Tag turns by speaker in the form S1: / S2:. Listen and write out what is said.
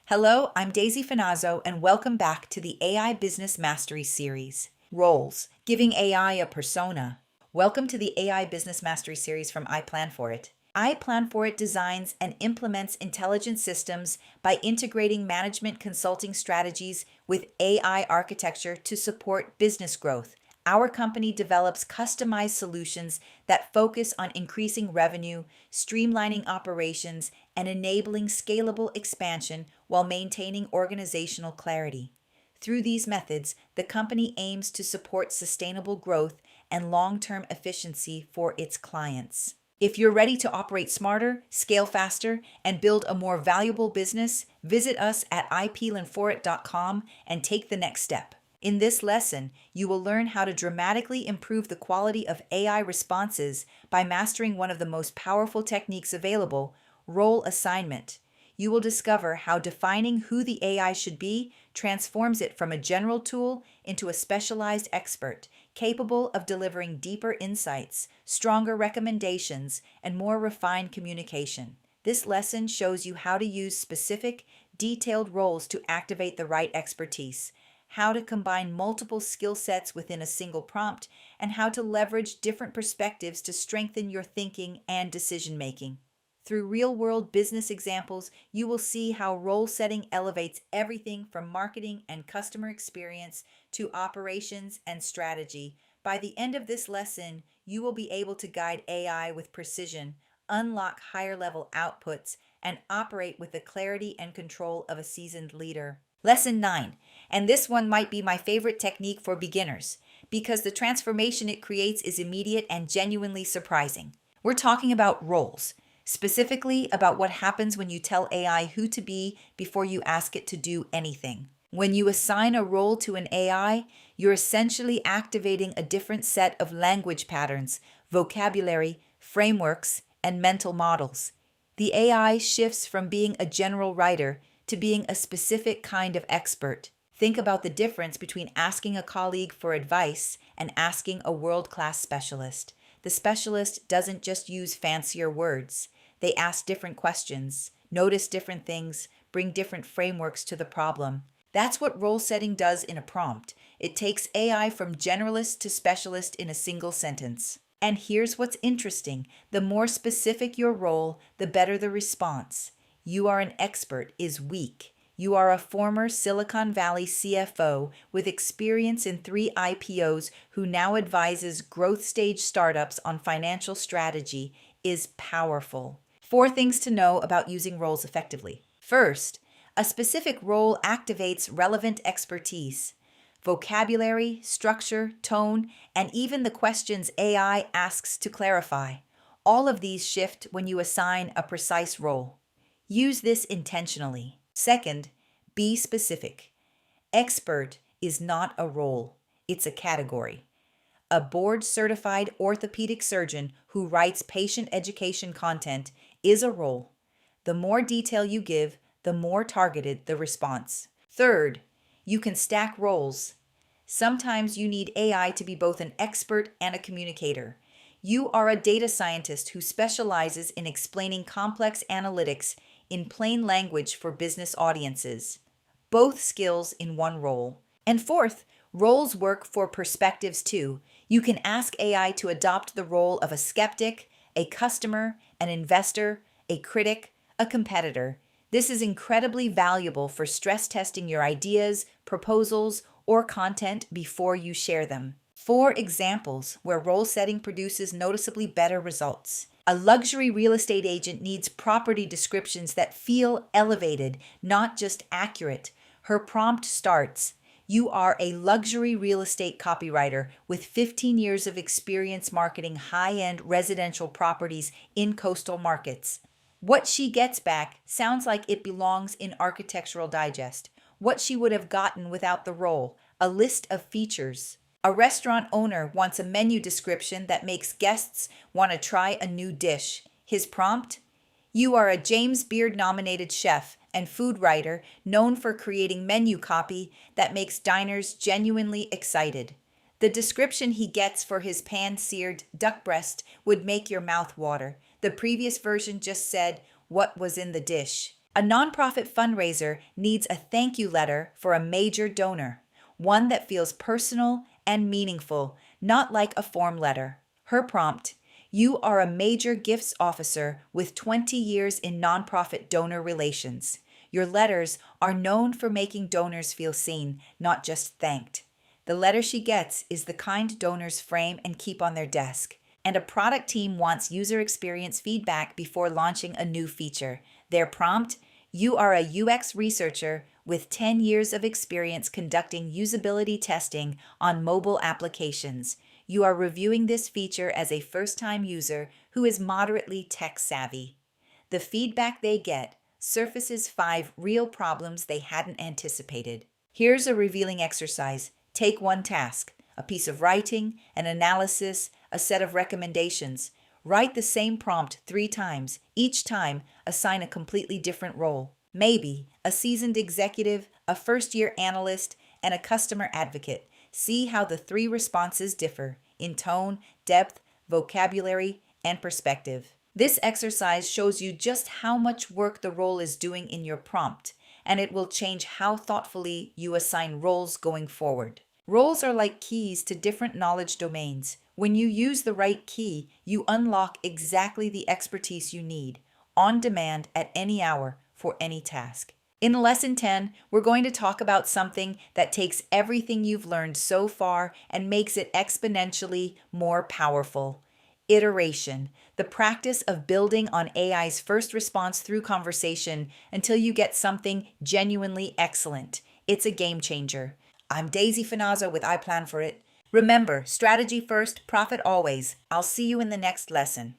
S1: Hello, I'm Daisy Finazzo, and welcome back to the AI Business Mastery Series. Roles, giving AI a persona. Welcome to the AI Business Mastery Series from I Plan For It. I Plan For It designs and implements intelligent systems by integrating management consulting strategies with AI architecture to support business growth. Our company develops customized solutions that focus on increasing revenue, streamlining operations, and enabling scalable expansion while maintaining organizational clarity. Through these methods, the company aims to support sustainable growth and long-term efficiency for its clients. If you're ready to operate smarter, scale faster, and build a more valuable business, visit us at iplanforit.com and take the next step. In this lesson, you will learn how to dramatically improve the quality of AI responses by mastering one of the most powerful techniques available, role assignment. You will discover how defining who the AI should be transforms it from a general tool into a specialized expert, capable of delivering deeper insights, stronger recommendations, and more refined communication. This lesson shows you how to use specific, detailed roles to activate the right expertise, how to combine multiple skill sets within a single prompt, and how to leverage different perspectives to strengthen your thinking and decision making. Through real-world business examples, you will see how role setting elevates everything from marketing and customer experience to operations and strategy. By the end of this lesson, you will be able to guide AI with precision, unlock higher-level outputs, and operate with the clarity and control of a seasoned leader. Lesson 9, and this one might be my favorite technique for beginners, because the transformation it creates is immediate and genuinely surprising. We're talking about roles, specifically about what happens when you tell AI who to be before you ask it to do anything. When you assign a role to an AI, you're essentially activating a different set of language patterns, vocabulary, frameworks, and mental models. The AI shifts from being a general writer to being a specific kind of expert. Think about the difference between asking a colleague for advice and asking a world-class specialist. The specialist doesn't just use fancier words. They ask different questions, notice different things, bring different frameworks to the problem. That's what role setting does in a prompt. It takes AI from generalist to specialist in a single sentence. And here's what's interesting. The more specific your role, the better the response. You are an expert is weak. You are a former Silicon Valley CFO with experience in 3 IPOs who now advises growth stage startups on financial strategy is powerful. 4 things to know about using roles effectively. First, a specific role activates relevant expertise. Vocabulary, structure, tone, and even the questions AI asks to clarify. All of these shift when you assign a precise role. Use this intentionally. Second, be specific. Expert is not a role, it's a category. A board-certified orthopedic surgeon who writes patient education content is a role. The more detail you give, the more targeted the response. Third, you can stack roles. Sometimes you need AI to be both an expert and a communicator. You are a data scientist who specializes in explaining complex analytics in plain language for business audiences. Both skills in one role. And fourth, roles work for perspectives too. You can ask AI to adopt the role of a skeptic, a customer, an investor, a critic, a competitor. This is incredibly valuable for stress testing your ideas, proposals, or content before you share them. 4 examples where role setting produces noticeably better results. A luxury real estate agent needs property descriptions that feel elevated, not just accurate. Her prompt starts, "You are a luxury real estate copywriter with 15 years of experience marketing high-end residential properties in coastal markets." What she gets back sounds like it belongs in Architectural Digest. What she would have gotten without the role, a list of features. A restaurant owner wants a menu description that makes guests want to try a new dish. His prompt? You are a James Beard-nominated chef and food writer known for creating menu copy that makes diners genuinely excited. The description he gets for his pan-seared duck breast would make your mouth water. The previous version just said what was in the dish. A nonprofit fundraiser needs a thank you letter for a major donor, one that feels personal and meaningful, not like a form letter. Her prompt: you are a major gifts officer with 20 years in nonprofit donor relations. Your letters are known for making donors feel seen, not just thanked. The letter she gets is the kind donors frame and keep on their desk. And a product team wants user experience feedback before launching a new feature. Their prompt: you are a UX researcher with 10 years of experience conducting usability testing on mobile applications. You are reviewing this feature as a first-time user who is moderately tech-savvy. The feedback they get surfaces 5 real problems they hadn't anticipated. Here's a revealing exercise. Take one task, a piece of writing, an analysis, a set of recommendations. Write the same prompt 3 times. Each time, assign a completely different role. Maybe a seasoned executive, a first-year analyst, and a customer advocate. See how the 3 responses differ in tone, depth, vocabulary, and perspective. This exercise shows you just how much work the role is doing in your prompt, and it will change how thoughtfully you assign roles going forward. Roles are like keys to different knowledge domains. When you use the right key, you unlock exactly the expertise you need, on demand at any hour for any task. In Lesson 10, we're going to talk about something that takes everything you've learned so far and makes it exponentially more powerful. Iteration, the practice of building on AI's first response through conversation until you get something genuinely excellent. It's a game changer. I'm Daisy Finazzo with I Plan For It. Remember, strategy first, profit always. I'll see you in the next lesson.